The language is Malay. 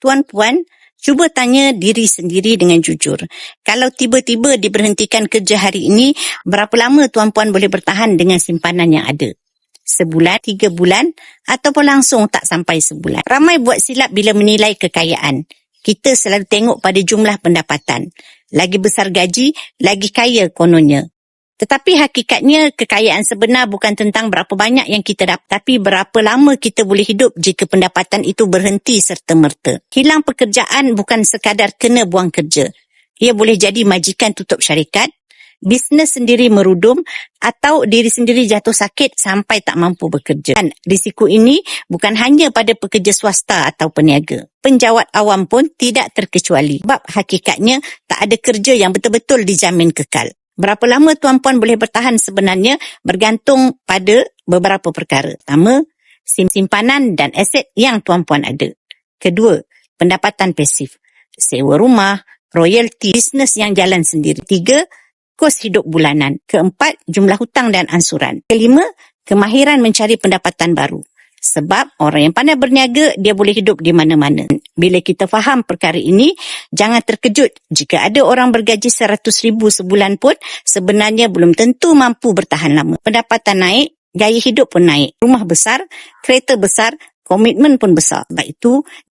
Tuan-puan, cuba tanya diri sendiri dengan jujur. Kalau tiba-tiba diberhentikan kerja hari ini, berapa lama tuan-puan boleh bertahan dengan simpanan yang ada? Sebulan, 3 bulan, ataupun langsung tak sampai sebulan. Ramai buat silap bila menilai kekayaan. Kita selalu tengok pada jumlah pendapatan. Lagi besar gaji, lagi kaya kononnya. Tetapi hakikatnya kekayaan sebenar bukan tentang berapa banyak yang kita dapat, tapi berapa lama kita boleh hidup jika pendapatan itu berhenti serta-merta. Hilang pekerjaan bukan sekadar kena buang kerja. Ia boleh jadi majikan tutup syarikat, bisnes sendiri merudum, atau diri sendiri jatuh sakit sampai tak mampu bekerja. Dan risiko ini bukan hanya pada pekerja swasta atau peniaga. Penjawat awam pun tidak terkecuali. Sebab hakikatnya tak ada kerja yang betul-betul dijamin kekal. Berapa lama tuan-puan boleh bertahan sebenarnya bergantung pada beberapa perkara. Pertama, simpanan dan aset yang tuan-puan ada. Kedua, pendapatan pasif. Sewa rumah, royalti, bisnes yang jalan sendiri. 3, kos hidup bulanan. 4, jumlah hutang dan ansuran. 5, kemahiran mencari pendapatan baru. Sebab orang yang pandai berniaga, dia boleh hidup di mana-mana. Bila kita faham perkara ini, jangan terkejut jika ada orang bergaji 100,000 sebulan pun sebenarnya belum tentu mampu bertahan lama. Pendapatan naik, gaya hidup pun naik. Rumah besar, kereta besar, komitmen pun besar. Sebab itu,